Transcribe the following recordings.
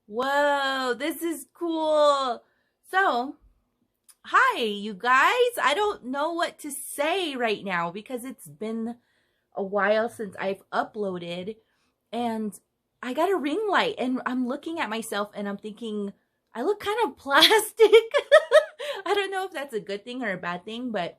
Whoa, this is cool. So, hi, you guys. I don't know what to say right now because it's been a while since I've uploaded and I got a ring light and I'm looking at myself and I'm thinking I look kind of plastic. I don't know if that's a good thing or a bad thing, but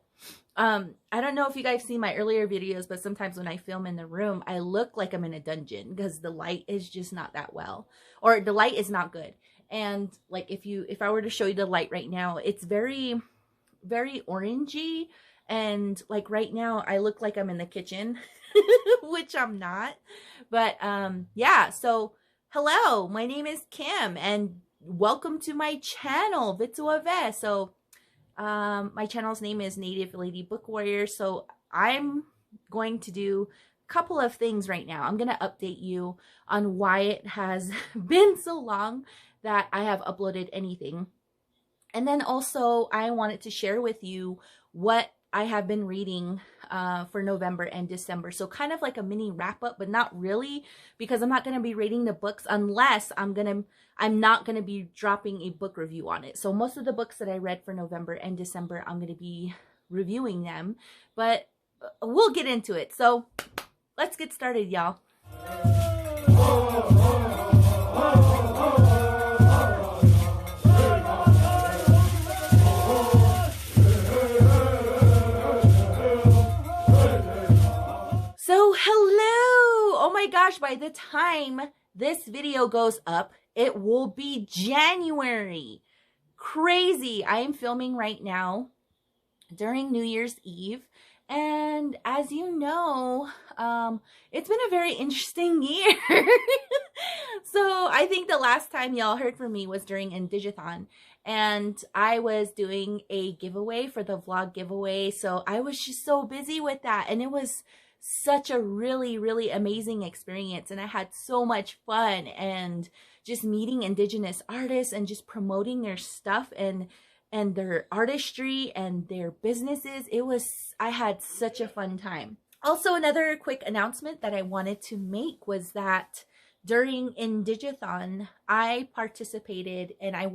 I don't know if you guys see my earlier videos, but sometimes when I film in the room, I look like I'm in a dungeon because the light is just not that well, or the light is not good. And like if I were to show you the light right now, it's very orangey, and like right now I look like I'm in the kitchen, which I'm not. But yeah, so hello, my name is Kim and welcome to my channel, Booktuber. So my channel's name is Native Lady Book Warrior. So I'm going to do a couple of things right now. I'm going to update you on why it has been so long that I have uploaded anything. And then also I wanted to share with you what I have been reading for November and December. So kind of like a mini wrap up, but not really, because I'm not going to be reading the books unless I'm not going to be dropping a book review on it. So most of the books that I read for November and December, I'm going to be reviewing them, but we'll get into it. So let's get started, y'all. So hello! Oh my gosh, by the time this video goes up, it will be January. Crazy. I am filming right now during New Year's Eve. And as you know, it's been a very interesting year. So I think the last time y'all heard from me was during INDIGATHON. And I was doing a giveaway for the vlog giveaway. So I was just so busy with that. And it was such a really amazing experience, and I had so much fun and just meeting Indigenous artists and just promoting their stuff and their artistry and their businesses. I had such a fun time. Also, another quick announcement that I wanted to make was that during INDIGATHON, I participated and I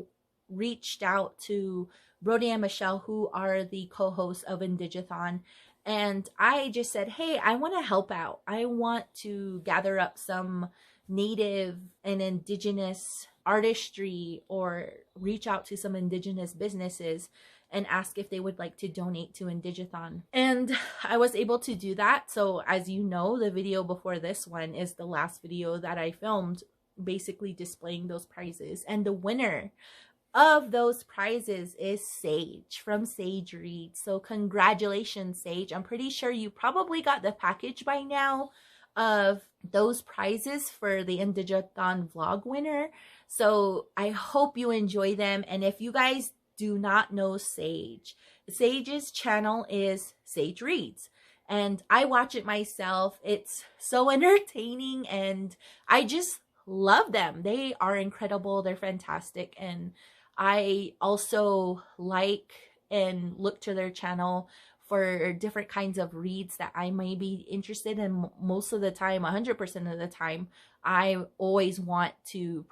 reached out to Brody and Michelle, who are the co-hosts of INDIGATHON. And I just said, hey, I want to help out. I want to gather up some Native and Indigenous artistry or reach out to some Indigenous businesses and ask if they would like to donate to INDIGATHON. And I was able to do that. So as you know, the video before this one is the last video that I filmed, basically displaying those prizes. And the winner of those prizes is Sage from Sage Reads. So congratulations, Sage. I'm pretty sure you probably got the package by now of those prizes for the INDIGATHON vlog winner. So I hope you enjoy them. And if you guys do not know Sage, Sage's channel is Sage Reads. And I watch it myself. It's so entertaining and I just love them. They are incredible. They're fantastic. And I also like and look to their channel for different kinds of reads that I may be interested in. Most of the time, 100% of the time, I always want to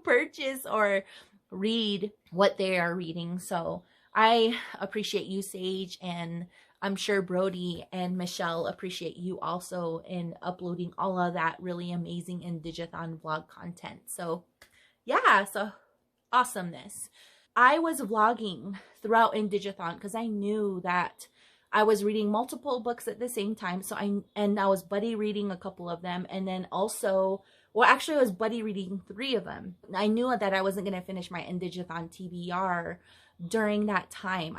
purchase or read what they are reading. So I appreciate you, Sage, and I'm sure Brody and Michelle appreciate you also in uploading all of that really amazing INDIGATHON vlog content. So yeah, so awesomeness. I was vlogging throughout INDIGATHON because I knew that I was reading multiple books at the same time. So I was buddy reading a couple of them, and then also, well, actually I was buddy reading 3 of them. I knew that I wasn't going to finish my INDIGATHON TBR during that time.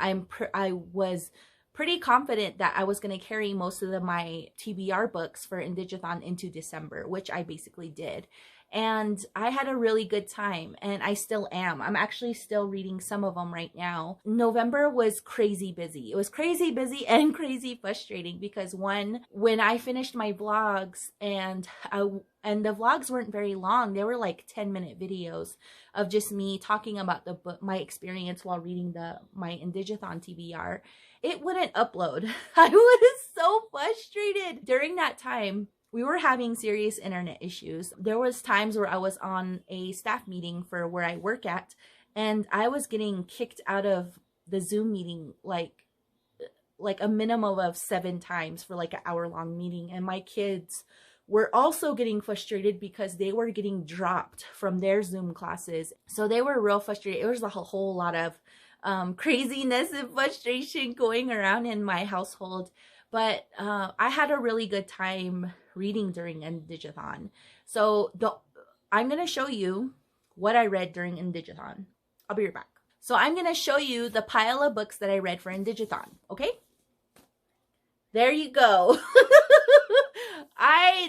I was pretty confident that I was going to carry most of my TBR books for INDIGATHON into December, which I basically did. And I had a really good time, and I still am. I'm actually still reading some of them right now. November was crazy busy. It was crazy busy and crazy frustrating because when I finished my vlogs and the vlogs weren't very long. They were like 10-minute videos of just me talking about the book, my experience while reading my INDIGATHON TBR. It wouldn't upload. I was so frustrated. During that time, we were having serious internet issues. There was times where I was on a staff meeting for where I work at, and I was getting kicked out of the Zoom meeting like a minimum of 7 times for like an hour-long meeting. And my kids were also getting frustrated because they were getting dropped from their Zoom classes. So they were real frustrated. It was a whole lot of craziness and frustration going around in my household. But I had a really good time reading during INDIGATHON. So I'm going to show you what I read during INDIGATHON. I'll be right back. So I'm going to show you the pile of books that I read for INDIGATHON, okay? There you go.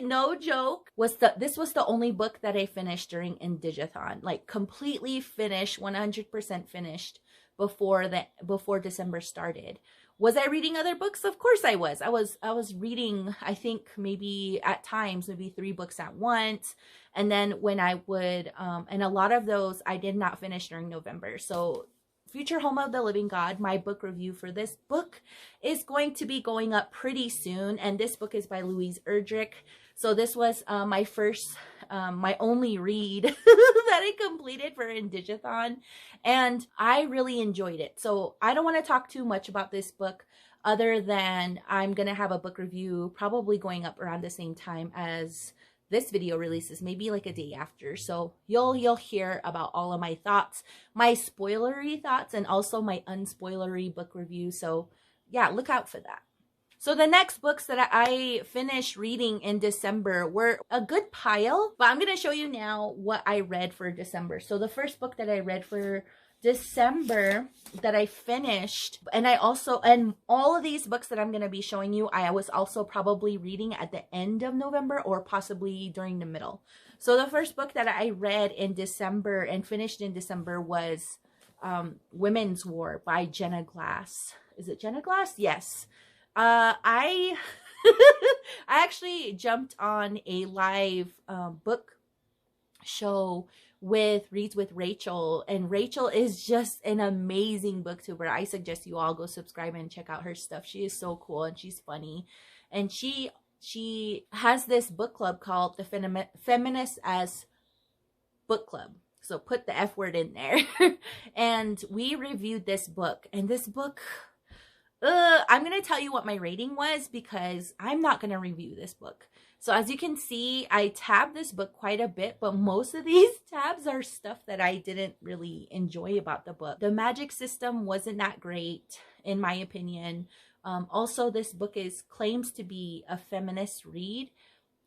No joke, this was the only book that I finished during INDIGATHON. Like completely finished, 100% finished before December started. Was I reading other books? Of course I was. I was reading, I think maybe at times, maybe 3 books at once. And then when I would, and a lot of those I did not finish during November. So Future Home of the Living God, my book review for this book is going to be going up pretty soon. And this book is by Louise Erdrich. So this was my first, my only read that I completed for INDIGATHON. And I really enjoyed it. So I don't want to talk too much about this book other than I'm going to have a book review probably going up around the same time as this video releases, maybe like a day after. So you'll hear about all of my thoughts, my spoilery thoughts, and also my unspoilery book review. So yeah, look out for that. So the next books that I finished reading in December were a good pile, but I'm going to show you now what I read for December. So the first book that I read for December that I finished, and all of these books that I'm going to be showing you, I was also probably reading at the end of November or possibly during the middle. So the first book that I read in December and finished in December was Women's War by Jenna Glass. Is it Jenna Glass? Yes. I actually jumped on a live book show with Reads with Rachel, and Rachel is just an amazing booktuber. I suggest you all go subscribe and check out her stuff. She is so cool and she's funny, and she has this book club called the Feminist as Book Club. So put the F word in there. And we reviewed this book, and this book, I'm going to tell you what my rating was because I'm not going to review this book. So as you can see, I tabbed this book quite a bit, but most of these tabs are stuff that I didn't really enjoy about the book. The magic system wasn't that great, in my opinion. Also, this book claims to be a feminist read,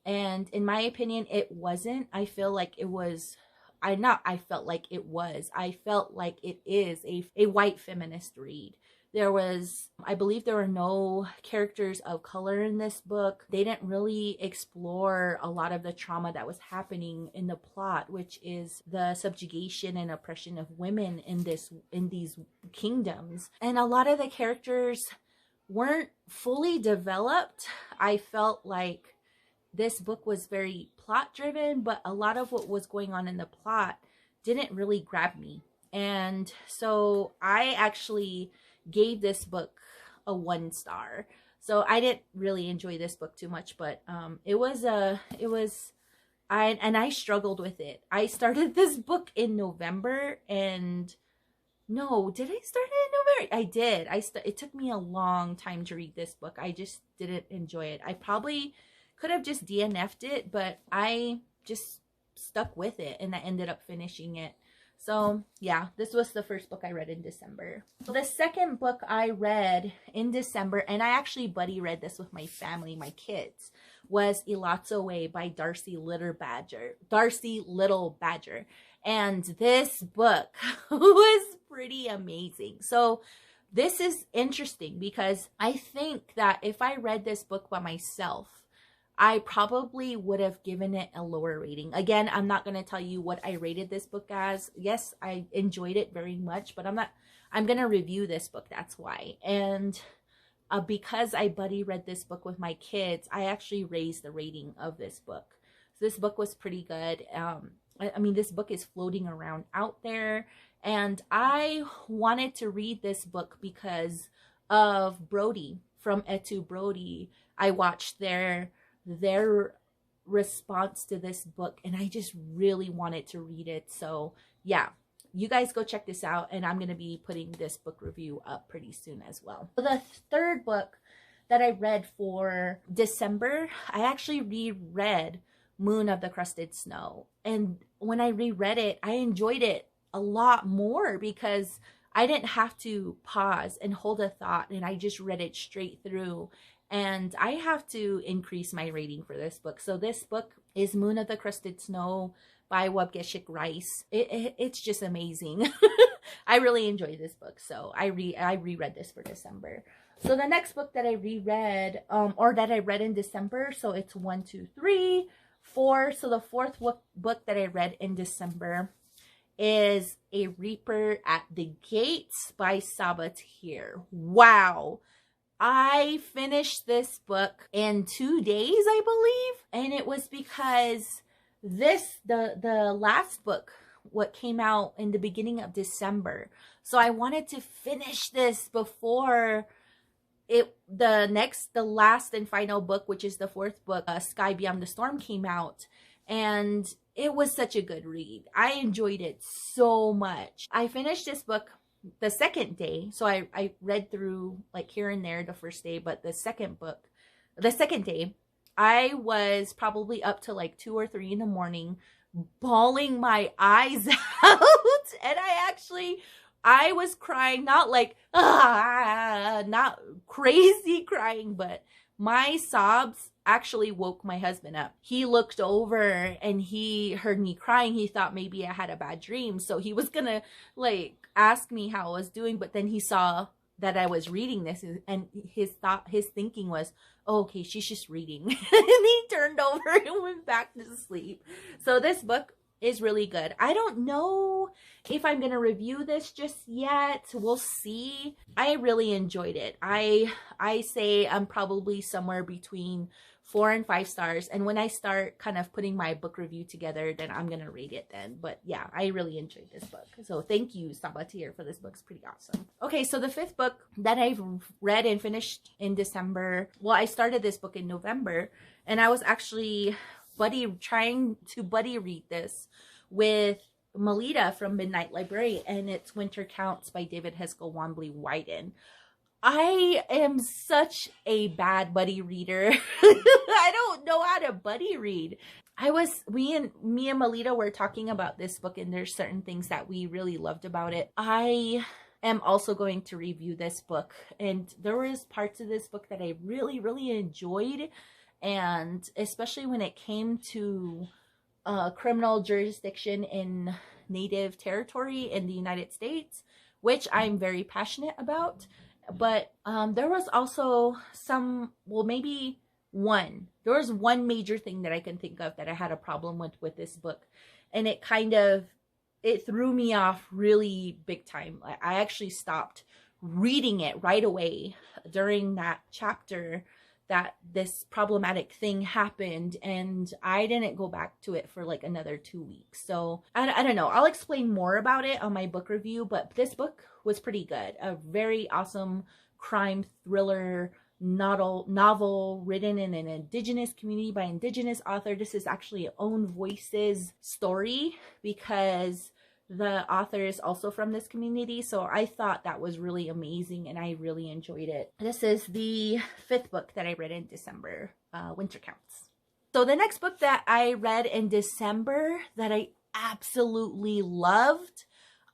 and in my opinion, it wasn't. I feel like it was. I felt like it is a white feminist read. I believe there were no characters of color in this book. They didn't really explore a lot of the trauma that was happening in the plot, which is the subjugation and oppression of women in these kingdoms. And a lot of the characters weren't fully developed. I felt like this book was very plot driven, but a lot of what was going on in the plot didn't really grab me. And so I actually gave this book a 1 star. So I didn't really enjoy this book too much, but I struggled with it. I started this book in November, and no, did I start it in November? I did. It took me a long time to read this book. I just didn't enjoy it. I probably could have just DNF'd it, but I just stuck with it and I ended up finishing it. So yeah, this was the first book I read in December. The second book I read in December, and I actually buddy read this with my family, my kids, was Elot's Way by Darcy Little Badger. And this book was pretty amazing. So this is interesting because I think that if I read this book by myself, I probably would have given it a lower rating. Again, I'm not going to tell you what I rated this book as. Yes, I enjoyed it very much, but I'm going to review this book. That's why. And because I buddy read this book with my kids, I actually raised the rating of this book. So this book was pretty good. I mean, this book is floating around out there, and I wanted to read this book because of Brody from Brody. I watched their response to this book, and I just really wanted to read it. So yeah, you guys go check this out, and I'm going to be putting this book review up pretty soon as well. The third book that I read for December, I actually reread Moon of the Crusted Snow. And when I reread it, I enjoyed it a lot more because I didn't have to pause and hold a thought, and I just read it straight through. And I have to increase my rating for this book. So this book is Moon of the Crusted Snow by Wabgeshik Rice. It's just amazing. I really enjoy this book. So I reread this for December. So the next book that I reread, or that I read in December, so it's 1, 2, 3, 4. So the fourth book that I read in December is A Reaper at the Gates by Sabatier. Wow. I finished this book in 2 days, I believe. And it was because the last book, what came out in the beginning of December. So I wanted to finish this before the last and final book, which is the fourth book, Sky Beyond the Storm, came out. And it was such a good read. I enjoyed it so much. I finished this book the second day. So I read through like here and there the first day, but the second day, I was probably up to like 2 or 3 in the morning, bawling my eyes out. And I was crying, not like, not crazy crying, but my sobs actually woke my husband up. He looked over and he heard me crying. He thought maybe I had a bad dream. So he was gonna like ask me how I was doing, but then he saw that I was reading this, and his thinking was, oh, okay, she's just reading. And he turned over and went back to sleep. So this book is really good. I don't know if I'm going to review this just yet. We'll see. I really enjoyed it. I say I'm probably somewhere between 4 and 5 stars. And when I start kind of putting my book review together, then I'm going to rate it then. But yeah, I really enjoyed this book. So thank you, Sabatier, for this book. It's pretty awesome. Okay, so the fifth book that I've read and finished in December, well, I started this book in November, and I was actually trying to buddy read this with Melitta from Midnight Librarian, and it's Winter Counts by David Haskell Wambley Wyden. I am such a bad buddy reader. I don't know how to buddy read. Me and Melitta were talking about this book, and there's certain things that we really loved about it. I am also going to review this book, and there was parts of this book that I really, really enjoyed, and especially when it came to criminal jurisdiction in Native territory in the United States, which I'm very passionate about. But there was also there was one major thing that I can think of that I had a problem with this book, and it threw me off really big time. I actually stopped reading it right away during that chapter that this problematic thing happened, and I didn't go back to it for like another 2 weeks. So I don't know. I'll explain more about it on my book review, but this book was pretty good. A very awesome crime thriller novel written in an Indigenous community by Indigenous author. This is actually Own Voices story because the author is also from this community. So I thought that was really amazing, and I really enjoyed it. This is the fifth book that I read in December, Winter Counts. So the next book that I read in December that I absolutely loved,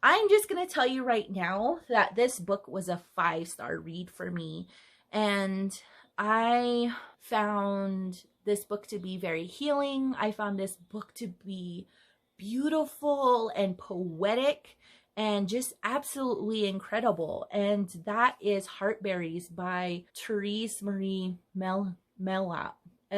I'm just going to tell you right now that this book was a 5-star read for me. And I found this book to be very healing. I found this book to be beautiful and poetic and just absolutely incredible. And that is Heartberries by Therese Marie Melitta.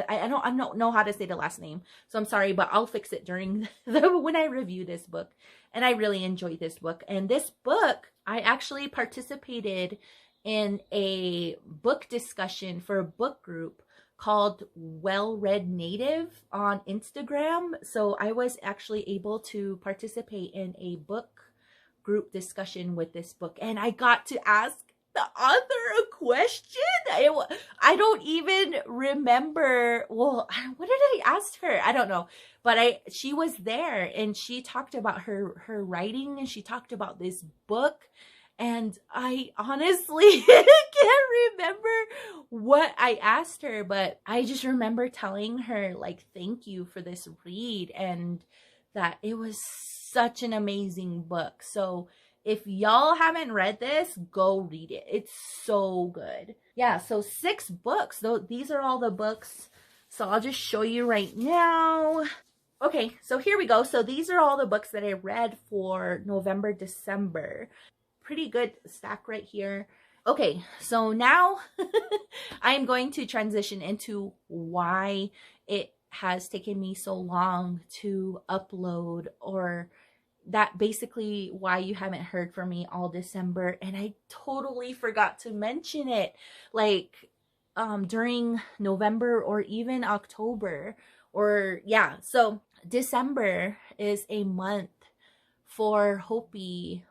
I don't know how to say the last name, so I'm sorry, but I'll fix it during when I review this book. And I really enjoyed this book. And this book, I actually participated in a book discussion for a book group called Well Read Native on Instagram. So I was actually able to participate in a book group discussion with this book, and I got to ask the author a question? I don't even remember. Well, what did I ask her? I don't know. But she was there and she talked about her writing and she talked about this book. And I honestly can't remember what I asked her, but I just remember telling her, like, thank you for this read and that it was such an amazing book. So if y'all haven't read this, go read it. It's so good. Yeah, so 6 books. These are all the books. So I'll just show you right now. Okay, so here we go. So these are all the books that I read for November, December. Pretty good stack right here. Okay, so now I'm going to transition into why it has taken me so long to upload, or that basically why you haven't heard from me all December. And I totally forgot to mention it, like during November or even October, or yeah. So December is a month for Hopi.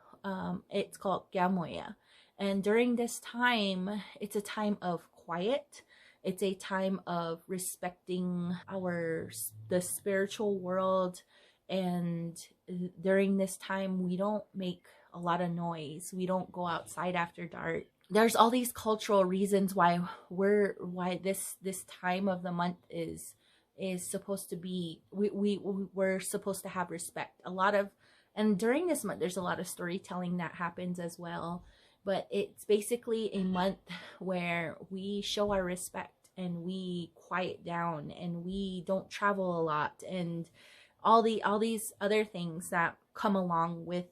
It's called Gamoya. And during this time, it's a time of quiet. It's a time of respecting the spiritual world. And during this time, we don't make a lot of noise. We don't go outside after dark. There's all these cultural reasons why this time of the month is supposed to be, we're supposed to have respect. And during this month, there's a lot of storytelling that happens as well. But it's basically a month where we show our respect and we quiet down and we don't travel a lot and all these other things that come along with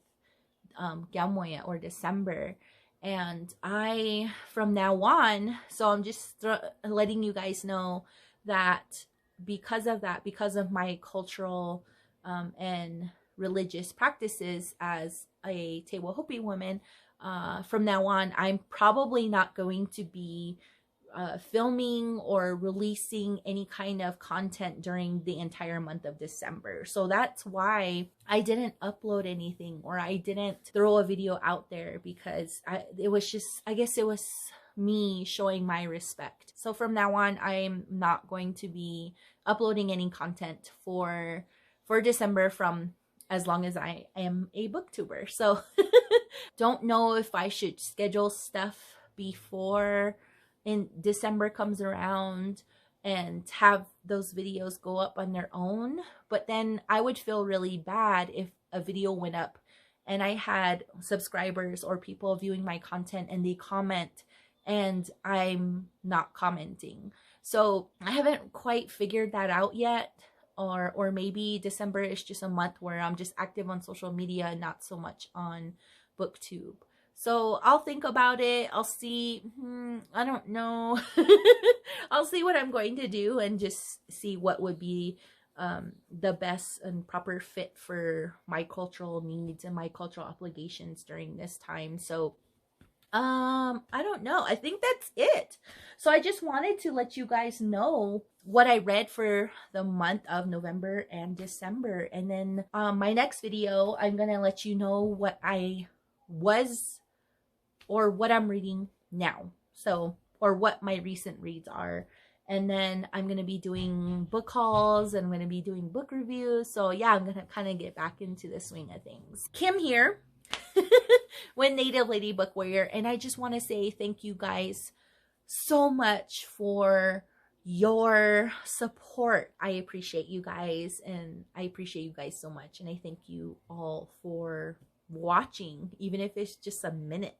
Gamoya or December. And from now on, so I'm just letting you guys know that because of my cultural and religious practices as a Tewa Hopi woman, from now on, I'm probably not going to be filming or releasing any kind of content during the entire month of December. So that's why I didn't upload anything, or I didn't throw a video out there, because it was me showing my respect. So from now on, I'm not going to be uploading any content for December from as long as I am a booktuber. So don't know if I should schedule stuff before in December comes around and have those videos go up on their own. But then I would feel really bad if a video went up and I had subscribers or people viewing my content and they comment and I'm not commenting. So I haven't quite figured that out yet. Or maybe December is just a month where I'm just active on social media and not so much on Booktube. So I'll think about it. I'll see. I don't know. I'll see what I'm going to do and just see what would be the best and proper fit for my cultural needs and my cultural obligations during this time. So I don't know. I think that's it. So I just wanted to let you guys know what I read for the month of November and December. And then my next video, I'm going to let you know what I was or what I'm reading now. So, or what my recent reads are. And then I'm going to be doing book hauls and I'm going to be doing book reviews. So yeah, I'm going to kind of get back into the swing of things. Kim here. With Native Lady Book Warrior, and I just want to say thank you guys so much for your support. I appreciate you guys, and I appreciate you guys so much, and I thank you all for watching, even if it's just a minute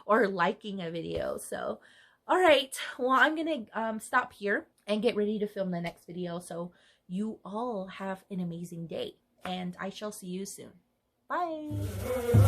or liking a video. So all right, well, I'm gonna stop here and get ready to film the next video. So you all have an amazing day, and I shall see you soon. Bye.